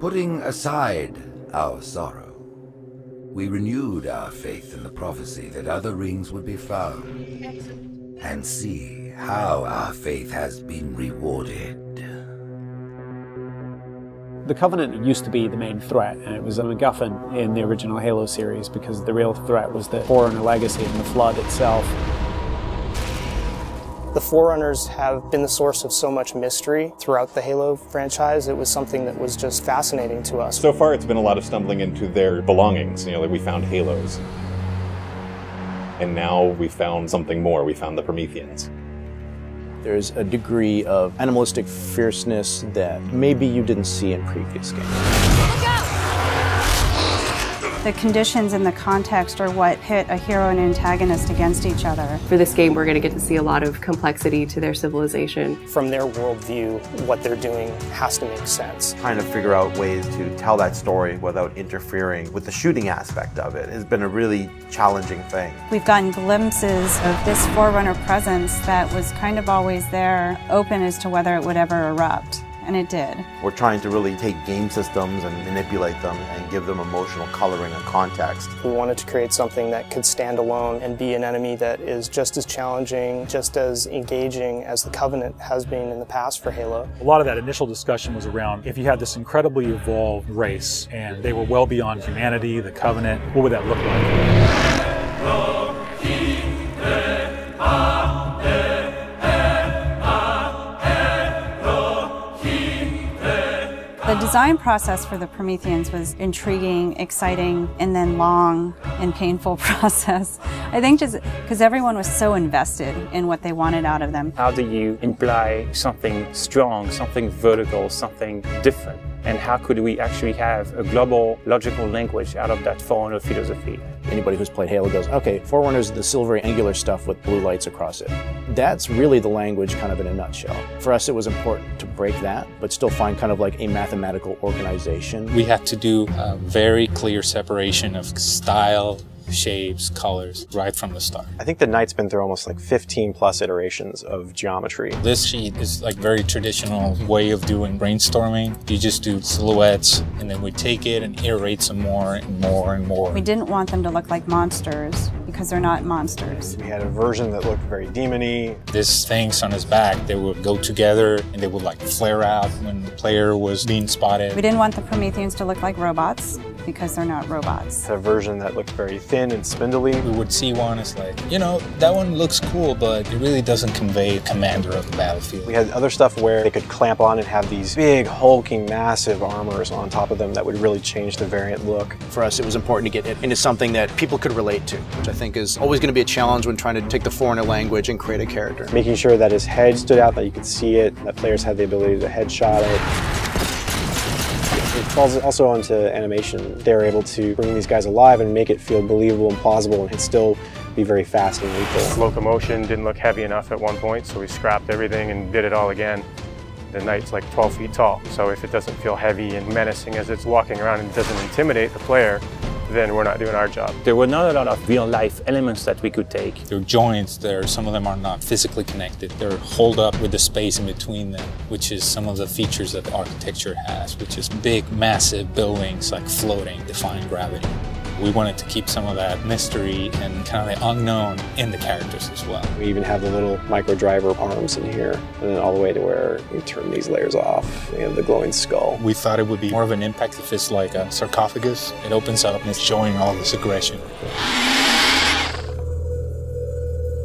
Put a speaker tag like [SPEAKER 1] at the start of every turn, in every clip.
[SPEAKER 1] Putting aside our sorrow, we renewed our faith in the prophecy that other rings would be found, and see how our faith has been rewarded.
[SPEAKER 2] The Covenant used to be the main threat, and it was a MacGuffin in the original Halo series because the real threat was the Forerunner legacy and the Flood itself.
[SPEAKER 3] The Forerunners have been the source of so much mystery throughout the Halo franchise. It was something that was just fascinating to us.
[SPEAKER 4] So far it's been a lot of stumbling into their belongings. You know, like we found Halos. And now we found something more. We found the Prometheans.
[SPEAKER 5] There's a degree of animalistic fierceness that maybe you didn't see in previous games.
[SPEAKER 6] The conditions and the context are what pit a hero and antagonist against each other.
[SPEAKER 7] For this game, we're going to get to see a lot of complexity to their civilization.
[SPEAKER 3] From their worldview, what they're doing has to make sense.
[SPEAKER 8] Trying to figure out ways to tell that story without interfering with the shooting aspect of it has been a really challenging thing.
[SPEAKER 6] We've gotten glimpses of this Forerunner presence that was kind of always there, open as to whether it would ever erupt. And it did.
[SPEAKER 8] We're trying to really take game systems and manipulate them and give them emotional coloring and context.
[SPEAKER 3] We wanted to create something that could stand alone and be an enemy that is just as challenging, just as engaging as the Covenant has been in the past for Halo.
[SPEAKER 9] A lot of that initial discussion was around if you had this incredibly evolved race and they were well beyond humanity, the Covenant, what would that look like?
[SPEAKER 6] The design process for the Prometheans was intriguing, exciting, and then long and painful process. I think just because everyone was so invested in what they wanted out of them.
[SPEAKER 10] How do you imply something strong, something vertical, something different? And how could we actually have a global logical language out of that Forerunner philosophy?
[SPEAKER 5] Anybody who's played Halo goes, okay, Forerunners is the silvery angular stuff with blue lights across it. That's really the language kind of in a nutshell. For us it was important to break that, but still find kind of like a mathematical organization.
[SPEAKER 11] We had to do a very clear separation of style, shapes, colors, right from the start.
[SPEAKER 12] I think the Knight's been through almost like 15 plus iterations of geometry.
[SPEAKER 11] This sheet is like very traditional way of doing brainstorming. You just do silhouettes and then we take it and iterate some more and more and more.
[SPEAKER 6] We didn't want them to look like monsters because they're not monsters.
[SPEAKER 12] We had a version that looked very demon-y.
[SPEAKER 11] These things on his back, they would go together and they would like flare out when the player was being spotted.
[SPEAKER 6] We didn't want the Prometheans to look like robots because they're not robots.
[SPEAKER 12] A version that looked very thin and spindly.
[SPEAKER 11] We would see one, it's like, you know, that one looks cool, but it really doesn't convey commander of the battlefield.
[SPEAKER 12] We had other stuff where they could clamp on and have these big, hulking, massive armors on top of them that would really change the variant look.
[SPEAKER 5] For us, it was important to get it into something that people could relate to, which I think is always going to be a challenge when trying to take the Forerunner language and create a character.
[SPEAKER 12] Making sure that his head stood out, that you could see it, that players had the ability to headshot it. It falls also onto animation. They're able to bring these guys alive and make it feel believable and plausible and still be very fast and lethal.
[SPEAKER 13] Locomotion didn't look heavy enough at one point, so we scrapped everything and did it all again. The Knight's like 12 feet tall, so if it doesn't feel heavy and menacing as it's walking around and doesn't intimidate the player, then we're not doing our job.
[SPEAKER 10] There were not a lot of real-life elements that we could take.
[SPEAKER 11] There are joints there, some of them are not physically connected. They're holed up with the space in between them, which is some of the features that the architecture has, which is big, massive buildings like floating, defying gravity. We wanted to keep some of that mystery and kind of the unknown in the characters as well.
[SPEAKER 12] We even have the little micro driver arms in here, and then all the way to where you turn these layers off. We have the glowing skull.
[SPEAKER 11] We thought it would be more of an impact if it's like a sarcophagus. It opens up and it's showing all this aggression.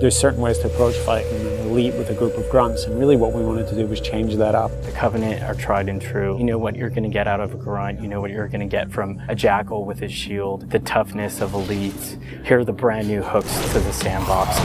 [SPEAKER 2] There's certain ways to approach fighting an elite with a group of grunts, and really what we wanted to do was change that up.
[SPEAKER 14] The Covenant are tried and true. You know what you're going to get out of a grunt, you know what you're going to get from a jackal with his shield, the toughness of elites. Here are the brand new hooks to the sandbox.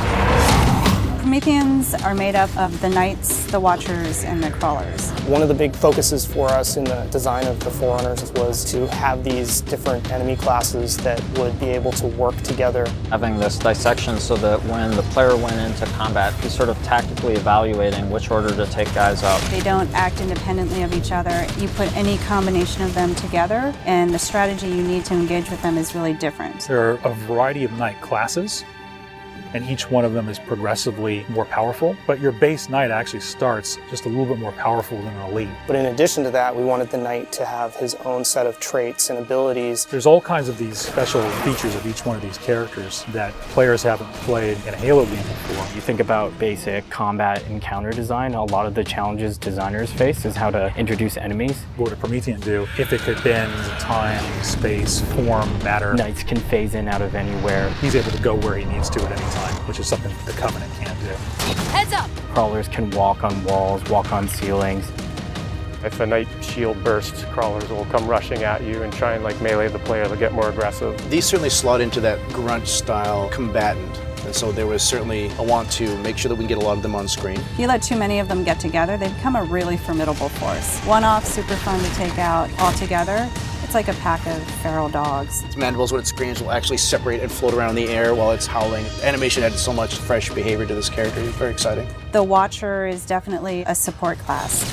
[SPEAKER 6] Prometheans are made up of the Knights, the Watchers, and the Crawlers.
[SPEAKER 3] One of the big focuses for us in the design of the Forerunners was to have these different enemy classes that would be able to work together.
[SPEAKER 15] Having this dissection so that when the player went into combat, he's sort of tactically evaluating which order to take guys out.
[SPEAKER 6] They don't act independently of each other. You put any combination of them together, and the strategy you need to engage with them is really different.
[SPEAKER 9] There are a variety of Knight classes. and each one of them is progressively more powerful. But your base knight actually starts just a little bit more powerful than an elite.
[SPEAKER 3] But in addition to that, we wanted the knight to have his own set of traits and abilities.
[SPEAKER 9] There's all kinds of these special features of each one of these characters that players haven't played in a Halo game before.
[SPEAKER 14] You think about basic combat and counter design, a lot of the challenges designers face is how to introduce enemies.
[SPEAKER 9] What would a Promethean do if it could bend time, space, form, matter?
[SPEAKER 14] Knights can phase in out of anywhere.
[SPEAKER 9] He's able to go where he needs to at any time, which is something the Covenant can't do.
[SPEAKER 16] Heads up!
[SPEAKER 14] Crawlers can walk on walls, walk on ceilings.
[SPEAKER 13] If a knight shield bursts, crawlers will come rushing at you and try and like melee the player to get more aggressive.
[SPEAKER 5] These certainly slot into that grunt style combatant. And so there was certainly a want to make sure that we can get a lot of them on screen.
[SPEAKER 6] If you let too many of them get together, they become a really formidable force. One-off, super fun to take out. All together, it's like a pack of feral dogs.
[SPEAKER 5] Its mandibles, when it screams, will actually separate and float around in the air while it's howling. Animation added so much fresh behavior to this character. It's very exciting.
[SPEAKER 6] The Watcher is definitely a support class.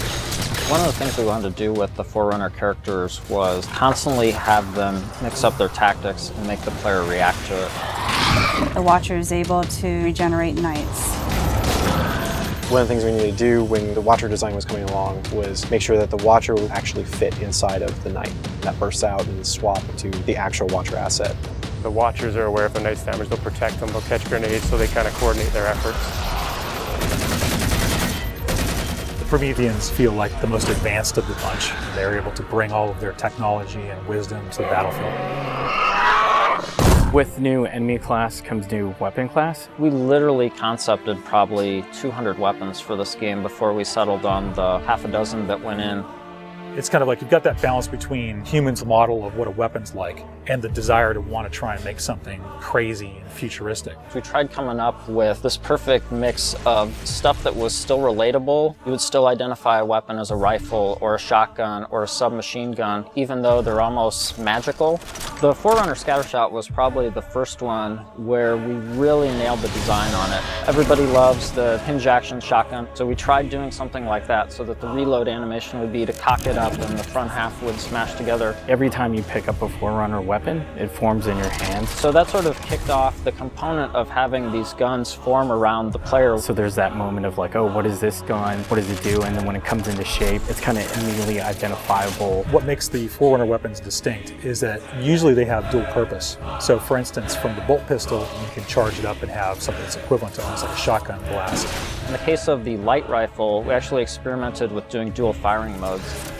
[SPEAKER 15] One of the things we wanted to do with the Forerunner characters was constantly have them mix up their tactics and make the player react to it.
[SPEAKER 6] The Watcher is able to regenerate knights.
[SPEAKER 12] One of the things we needed to do when the Watcher design was coming along was make sure that the Watcher would actually fit inside of the Knight. That bursts out and swap to the actual Watcher asset.
[SPEAKER 13] The Watchers are aware if a knight's damaged, they'll protect them, they'll catch grenades, so they kind of coordinate their efforts.
[SPEAKER 9] The Prometheans feel like the most advanced of the bunch. They're able to bring all of their technology and wisdom to the battlefield.
[SPEAKER 14] With new enemy class comes new weapon class.
[SPEAKER 15] We literally concepted probably 200 weapons for this game before we settled on the half a dozen that went in.
[SPEAKER 9] It's kind of like you've got that balance between humans' model of what a weapon's like and the desire to want to try and make something crazy and futuristic.
[SPEAKER 15] We tried coming up with this perfect mix of stuff that was still relatable. You would still identify a weapon as a rifle or a shotgun or a submachine gun, even though they're almost magical. The Forerunner Scattershot was probably the first one where we really nailed the design on it. Everybody loves the hinge action shotgun, so we tried doing something like that so that the reload animation would be to cock it up and the front half would smash together.
[SPEAKER 14] Every time you pick up a Forerunner weapon, it forms in your hands.
[SPEAKER 15] So that sort of kicked off the component of having these guns form around the player.
[SPEAKER 14] So there's that moment of like, oh, what is this gun? What does it do? And then when it comes into shape, it's kind of immediately identifiable.
[SPEAKER 9] What makes the Forerunner weapons distinct is that usually they have dual purpose. So for instance, from the bolt pistol, you can charge it up and have something that's equivalent to almost like a shotgun blast.
[SPEAKER 15] In the case of the light rifle, we actually experimented with doing dual firing modes.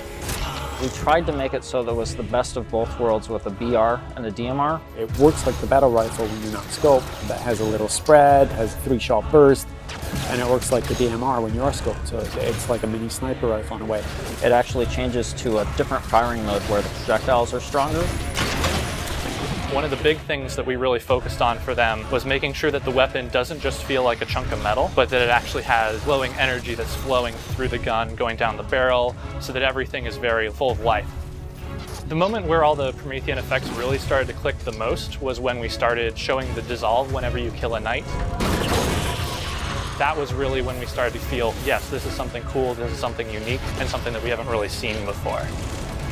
[SPEAKER 15] We tried to make it so there was the best of both worlds with a BR and a DMR.
[SPEAKER 2] It works like the battle rifle when you're not scoped. That has a little spread, has 3-shot burst, and it works like the DMR when you are scoped. So it's like a mini sniper rifle in a way.
[SPEAKER 15] It actually changes to a different firing mode where the projectiles are stronger.
[SPEAKER 17] One of the big things that we really focused on for them was making sure that the weapon doesn't just feel like a chunk of metal, but that it actually has glowing energy that's flowing through the gun, going down the barrel, so that everything is very full of life. The moment where all the Promethean effects really started to click the most was when we started showing the dissolve whenever you kill a knight. That was really when we started to feel, yes, this is something cool, this is something unique, and something that we haven't really seen before.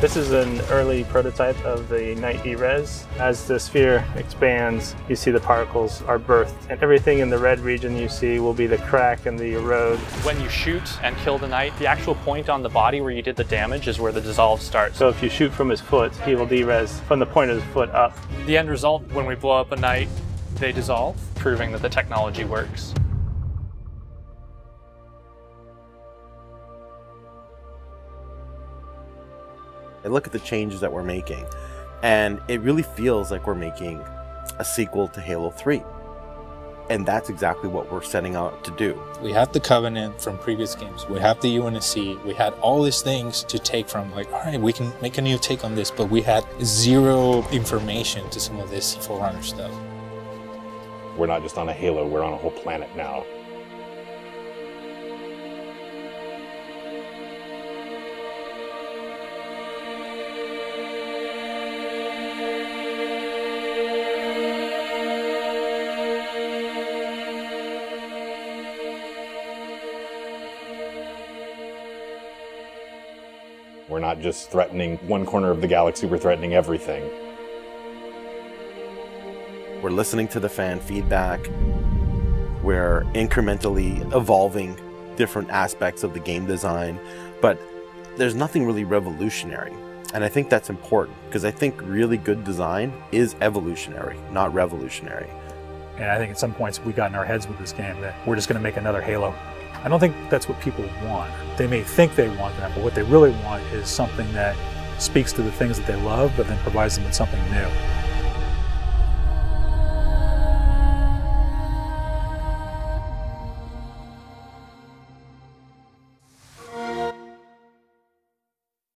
[SPEAKER 18] This is an early prototype of the Knight E-Res. As the sphere expands, you see the particles are birthed, and everything in the red region you see will be the crack and the erode.
[SPEAKER 17] When you shoot and kill the knight, the actual point on the body where you did the damage is where the dissolve starts.
[SPEAKER 18] So if you shoot from his foot, he will de-res from the point of his foot up.
[SPEAKER 17] The end result, when we blow up a knight, they dissolve, proving that the technology works.
[SPEAKER 8] I look at the changes that we're making, and it really feels like we're making a sequel to Halo 3. And that's exactly what we're setting out to do.
[SPEAKER 11] We have the Covenant from previous games. We have the UNSC. We had all these things to take from, like, all right, we can make a new take on this, but we had zero information to some of this Forerunner stuff.
[SPEAKER 4] We're not just on a Halo, we're on a whole planet now. We're not just threatening one corner of the galaxy, we're threatening everything.
[SPEAKER 8] We're listening to the fan feedback. We're incrementally evolving different aspects of the game design, but there's nothing really revolutionary. And I think that's important, because I think really good design is evolutionary, not revolutionary.
[SPEAKER 9] And I think at some points we got in our heads with this game that we're just going to make another Halo. I don't think that's what people want. They may think they want that, but what they really want is something that speaks to the things that they love, but then provides them with something new.